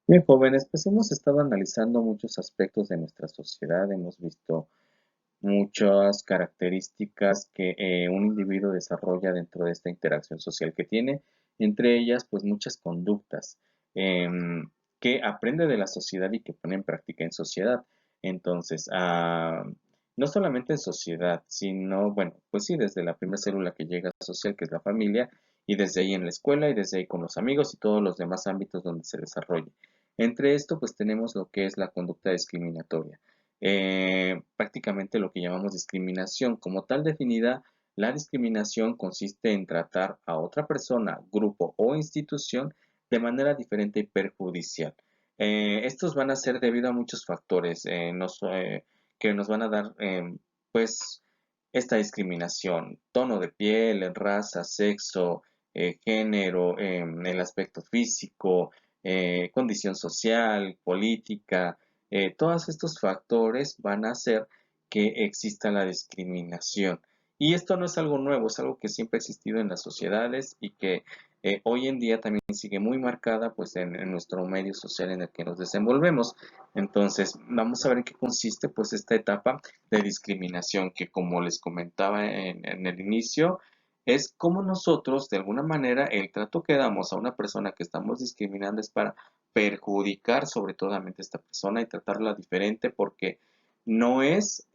Bien, jóvenes, pues hemos estado analizando muchos aspectos de nuestra sociedad, hemos visto muchas características que un individuo desarrolla dentro de esta interacción social que tiene, entre ellas pues muchas conductas que aprende de la sociedad y que pone en práctica en sociedad. Entonces, no solamente en sociedad, sino, bueno, pues sí, desde la primera célula que llega social, que es la familia, y desde ahí en la escuela, y desde ahí con los amigos y todos los demás ámbitos donde se desarrolle. Entre esto, pues tenemos lo que es la conducta discriminatoria, prácticamente lo que llamamos discriminación. Como tal definida, la discriminación consiste en tratar a otra persona, grupo o institución de manera diferente y perjudicial. Estos van a ser debido a muchos factores que nos van a dar, pues, esta discriminación: tono de piel, raza, sexo, género, el aspecto físico, condición social, política. Todos estos factores van a hacer que exista la discriminación. Y esto no es algo nuevo, es algo que siempre ha existido en las sociedades y que hoy en día también sigue muy marcada pues en nuestro medio social en el que nos desenvolvemos. Entonces, vamos a ver en qué consiste pues esta etapa de discriminación que, como les comentaba en el inicio, es como nosotros, de alguna manera, el trato que damos a una persona que estamos discriminando es para perjudicar sobre todo a esta persona y tratarla diferente, porque no es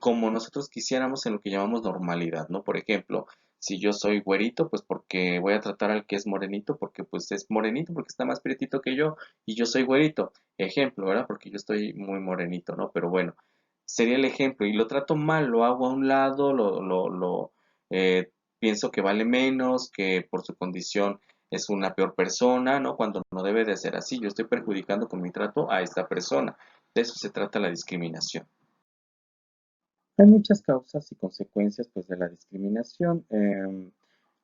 como nosotros quisiéramos en lo que llamamos normalidad, ¿no? Por ejemplo, si yo soy güerito, pues porque voy a tratar al que es morenito, porque pues es morenito, porque está más prietito que yo y yo soy güerito. Ejemplo, ¿verdad? Porque yo estoy muy morenito, ¿no? Pero bueno, sería el ejemplo y lo trato mal, lo hago a un lado, pienso que vale menos, que por su condición es una peor persona, ¿no? Cuando no debe de ser así, yo estoy perjudicando con mi trato a esta persona. De eso se trata la discriminación. Hay muchas causas y consecuencias pues, de la discriminación.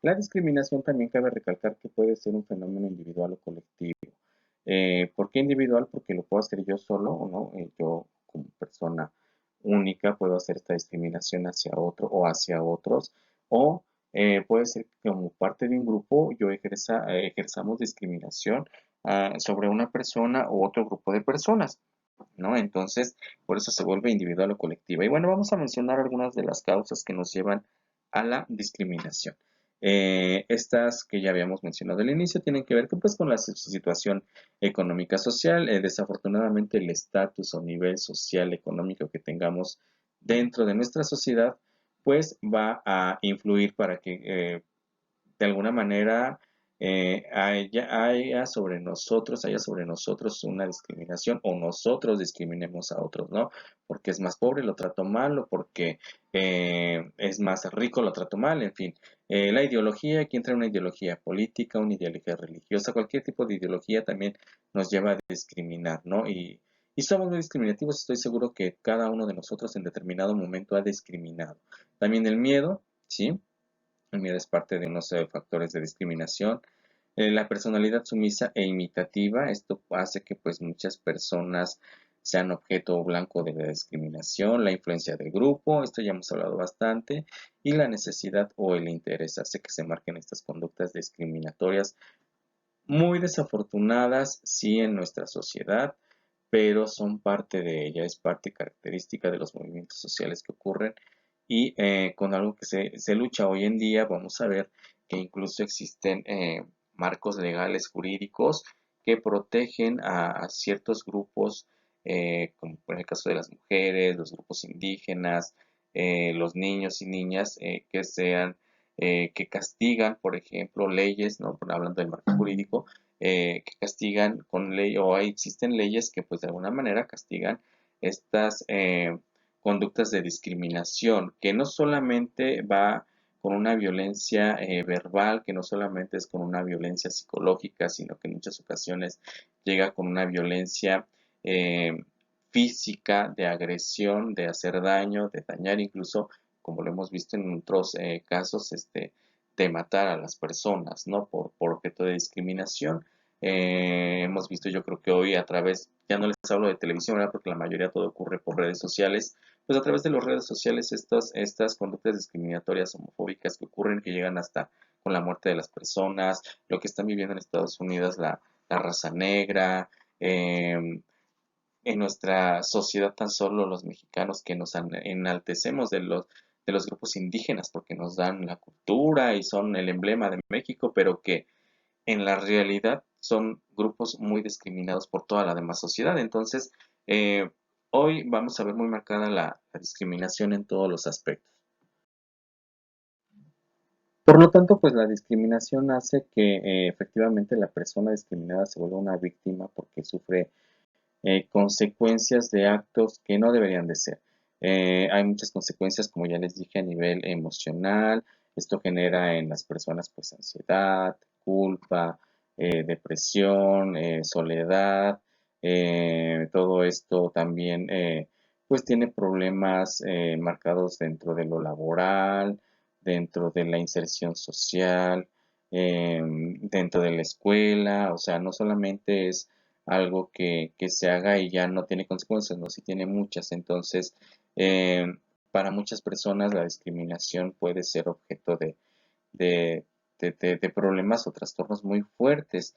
La discriminación también cabe recalcar que puede ser un fenómeno individual o colectivo. ¿Por qué individual? Porque lo puedo hacer yo solo o no. Yo como persona única puedo hacer esta discriminación hacia otro o hacia otros. O puede ser que como parte de un grupo yo ejerzamos discriminación sobre una persona u otro grupo de personas, ¿no? Entonces, por eso se vuelve individual o colectiva. Y bueno, vamos a mencionar algunas de las causas que nos llevan a la discriminación. Estas que ya habíamos mencionado al inicio tienen que ver pues, con la situación económica social. Desafortunadamente, el estatus o nivel social económico que tengamos dentro de nuestra sociedad, pues va a influir para que de alguna manera haya sobre nosotros una discriminación o nosotros discriminemos a otros, ¿no? Porque es más pobre, lo trato mal, o porque es más rico, lo trato mal, en fin. La ideología, aquí entra una ideología política, una ideología religiosa, cualquier tipo de ideología también nos lleva a discriminar, ¿no? Y somos muy discriminativos, estoy seguro que cada uno de nosotros en determinado momento ha discriminado. También el miedo, ¿sí? El miedo es parte de unos factores de discriminación. La personalidad sumisa e imitativa, esto hace que pues muchas personas sean objeto blanco de la discriminación. La influencia del grupo, esto ya hemos hablado bastante, y la necesidad o el interés hace que se marquen estas conductas discriminatorias muy desafortunadas, sí, en nuestra sociedad, pero son parte de ella, es parte característica de los movimientos sociales que ocurren y con algo que se lucha hoy en día. Vamos a ver que incluso existen marcos legales jurídicos que protegen a ciertos grupos, como en el caso de las mujeres, los grupos indígenas, los niños y niñas que castigan, por ejemplo, leyes, ¿no? Hablando del marco jurídico, que castigan con ley, o existen leyes que pues de alguna manera castigan estas conductas de discriminación, que no solamente va con una violencia verbal, que no solamente es con una violencia psicológica, sino que en muchas ocasiones llega con una violencia eh, física, de agresión, de hacer daño, de dañar incluso, como lo hemos visto en otros casos, de matar a las personas, ¿no? Por objeto de discriminación. Hemos visto, yo creo que hoy a través, ya no les hablo de televisión, ¿verdad? Porque la mayoría todo ocurre por redes sociales, pues a través de las redes sociales estas conductas discriminatorias homofóbicas que ocurren, que llegan hasta con la muerte de las personas, lo que están viviendo en Estados Unidos, la raza negra, en nuestra sociedad tan solo los mexicanos que nos enaltecemos de los grupos indígenas porque nos dan la cultura y son el emblema de México, pero que en la realidad son grupos muy discriminados por toda la demás sociedad. Entonces, hoy vamos a ver muy marcada la discriminación en todos los aspectos. Por lo tanto, pues la discriminación hace que efectivamente la persona discriminada se vuelva una víctima porque sufre consecuencias de actos que no deberían de ser. Hay muchas consecuencias, como ya les dije, a nivel emocional. Esto genera en las personas pues ansiedad, culpa, depresión, soledad. Todo esto también pues tiene problemas marcados dentro de lo laboral, dentro de la inserción social, dentro de la escuela. O sea, no solamente es algo que se haga y ya no tiene consecuencias, no, si tiene muchas. Entonces, eh, para muchas personas la discriminación puede ser objeto de, de problemas o trastornos muy fuertes.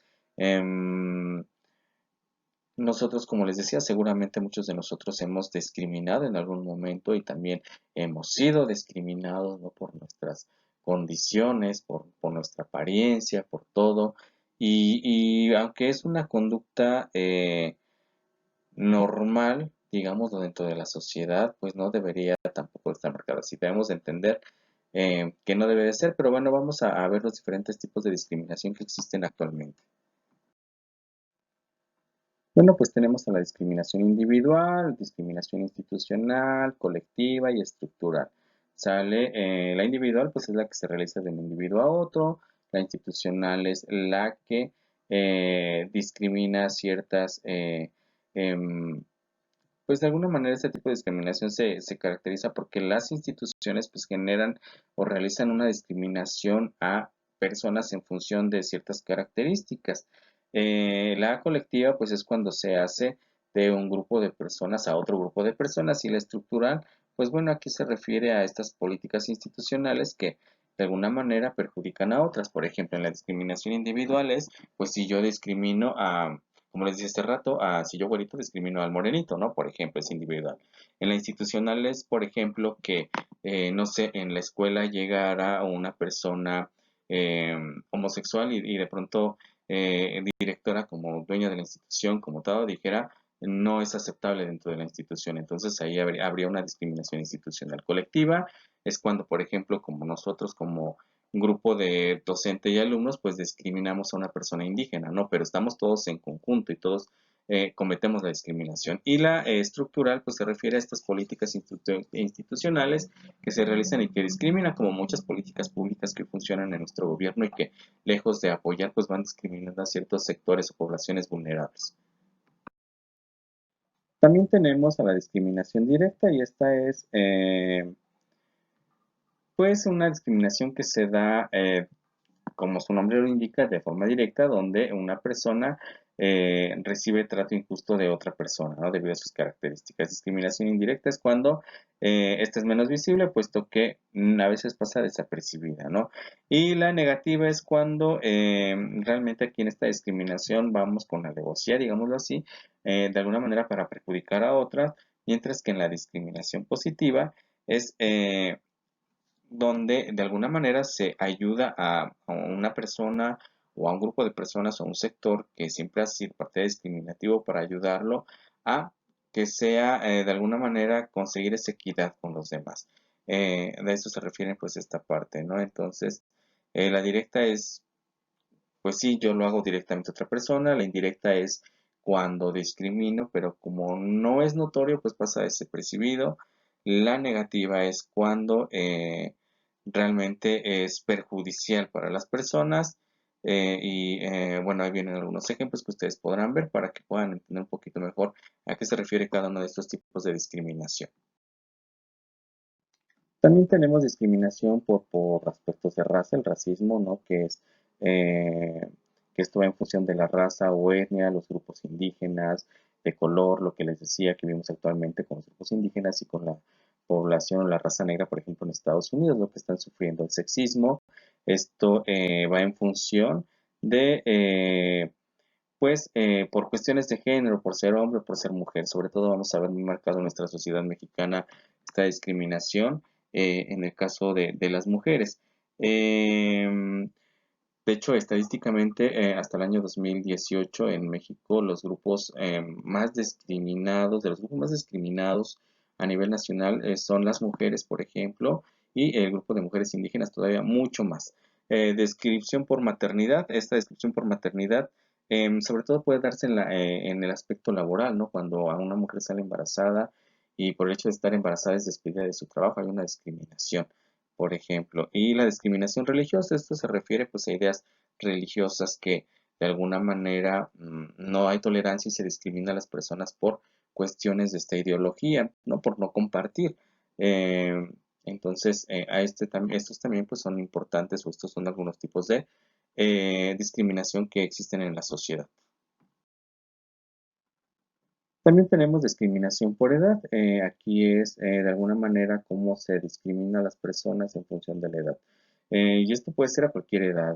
Nosotros, como les decía, seguramente muchos de nosotros hemos discriminado en algún momento y también hemos sido discriminados, ¿no? Por nuestras condiciones, por nuestra apariencia, por todo. Y aunque es una conducta normal, digamos, dentro de la sociedad, pues no debería tampoco estar marcada así. Debemos de entender que no debe de ser, pero bueno, vamos a ver los diferentes tipos de discriminación que existen actualmente. Bueno, pues tenemos a la discriminación individual, discriminación institucional, colectiva y estructural. Sale, la individual pues es la que se realiza de un individuo a otro, la institucional es la que discrimina ciertas em, pues de alguna manera este tipo de discriminación se caracteriza porque las instituciones pues generan o realizan una discriminación a personas en función de ciertas características. La colectiva pues es cuando se hace de un grupo de personas a otro grupo de personas, y la estructural pues bueno, aquí se refiere a estas políticas institucionales que de alguna manera perjudican a otras. Por ejemplo, en la discriminación individual es pues si yo discrimino a, como les dije hace rato, si yo güerito discrimino al morenito, ¿no? Por ejemplo, es individual. En la institucional es, por ejemplo, que, no sé, en la escuela llegara una persona homosexual y de pronto directora como dueña de la institución, como tal, dijera, no es aceptable dentro de la institución. Entonces ahí habría una discriminación institucional colectiva. Es cuando, por ejemplo, como nosotros, como un grupo de docente y alumnos, pues discriminamos a una persona indígena, ¿no? Pero estamos todos en conjunto y todos cometemos la discriminación. Y la estructural, pues se refiere a estas políticas institucionales que se realizan y que discriminan, como muchas políticas públicas que funcionan en nuestro gobierno y que, lejos de apoyar, pues van discriminando a ciertos sectores o poblaciones vulnerables. También tenemos a la discriminación directa, y esta es pues una discriminación que se da como su nombre lo indica, de forma directa, donde una persona recibe trato injusto de otra persona, ¿no? Debido a sus características. Discriminación indirecta es cuando esta es menos visible, puesto que a veces pasa desapercibida, ¿no? Y la negativa es cuando realmente aquí en esta discriminación vamos con alevosía, digámoslo así, de alguna manera para perjudicar a otras, mientras que en la discriminación positiva es donde de alguna manera se ayuda a una persona o a un grupo de personas o a un sector que siempre ha sido parte discriminativo, para ayudarlo a que sea de alguna manera conseguir esa equidad con los demás. De eso se refiere pues esta parte, ¿no? Entonces, la directa es, pues sí, yo lo hago directamente a otra persona. La indirecta es cuando discrimino, pero como no es notorio, pues pasa desapercibido. La negativa es cuando realmente es perjudicial para las personas. Bueno, ahí vienen algunos ejemplos que ustedes podrán ver para que puedan entender un poquito mejor a qué se refiere cada uno de estos tipos de discriminación. También tenemos discriminación por aspectos de raza, el racismo, ¿no? Eh, que esto va en función de la raza o etnia, los grupos indígenas, de color, lo que les decía que vimos actualmente con los grupos indígenas y con la población o la raza negra, por ejemplo, en Estados Unidos, lo que están sufriendo el sexismo. Esto va en función de pues por cuestiones de género, por ser hombre o por ser mujer. Sobre todo vamos a ver muy marcado en nuestra sociedad mexicana esta discriminación en el caso de las mujeres. De hecho, estadísticamente, hasta el año 2018 en México, los grupos más discriminados, de los grupos más discriminados a nivel nacional, son las mujeres, por ejemplo, y el grupo de mujeres indígenas todavía mucho más. Descripción por maternidad, esta descripción por maternidad, sobre todo puede darse en el aspecto laboral, ¿no? Cuando a una mujer sale embarazada y por el hecho de estar embarazada es despedida de su trabajo, hay una discriminación, por ejemplo. Y la discriminación religiosa, esto se refiere pues a ideas religiosas que de alguna manera no hay tolerancia y se discrimina a las personas por cuestiones de esta ideología, no por no compartir. Eh, entonces, estos también pues son importantes o estos son algunos tipos de discriminación que existen en la sociedad. También tenemos discriminación por edad. Aquí es de alguna manera cómo se discrimina a las personas en función de la edad. Y esto puede ser a cualquier edad.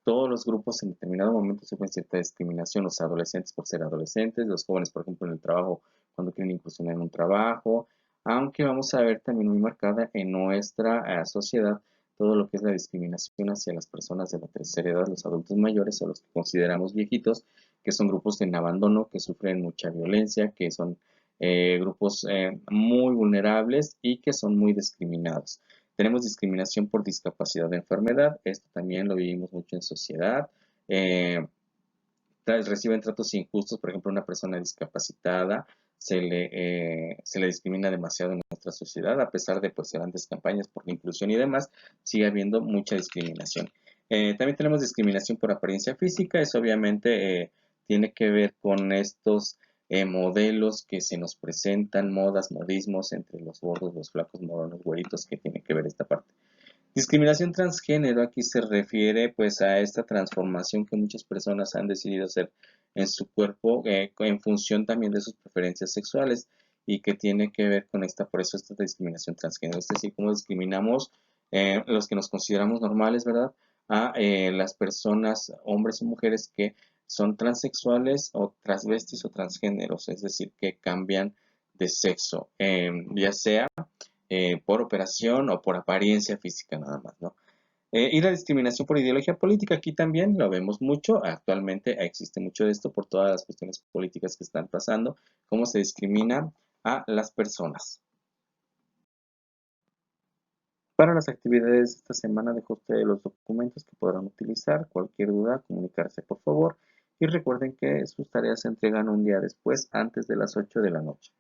Todos los grupos en determinado momento sufren cierta discriminación. Los adolescentes por ser adolescentes, los jóvenes, por ejemplo, en el trabajo, cuando quieren incursionar en un trabajo. Aunque vamos a ver también muy marcada en nuestra sociedad todo lo que es la discriminación hacia las personas de la tercera edad, los adultos mayores o los que consideramos viejitos, que son grupos en abandono, que sufren mucha violencia, que son grupos muy vulnerables y que son muy discriminados. Tenemos discriminación por discapacidad de enfermedad, esto también lo vivimos mucho en sociedad. Eh, Reciben tratos injustos, por ejemplo, una persona discapacitada se le discrimina demasiado en nuestra sociedad, a pesar de pues grandes campañas por la inclusión y demás, sigue habiendo mucha discriminación. También tenemos discriminación por apariencia física, eso obviamente tiene que ver con estos modelos que se nos presentan, modas, modismos entre los gordos, los flacos, moronos, güeritos, que tiene que ver esta parte. Discriminación transgénero aquí se refiere pues a esta transformación que muchas personas han decidido hacer en su cuerpo en función también de sus preferencias sexuales y que tiene que ver con por eso esta discriminación transgénero, es decir, cómo discriminamos los que nos consideramos normales, ¿verdad? A las personas, hombres o mujeres que son transexuales o transvestis o transgéneros, es decir, que cambian de sexo, ya sea por operación o por apariencia física nada más, ¿no? Y la discriminación por ideología política, aquí también lo vemos mucho, actualmente existe mucho de esto por todas las cuestiones políticas que están pasando, cómo se discrimina a las personas. Para las actividades de esta semana dejo ustedes los documentos que podrán utilizar, cualquier duda, comunicarse por favor y recuerden que sus tareas se entregan un día después, antes de las 8 de la noche.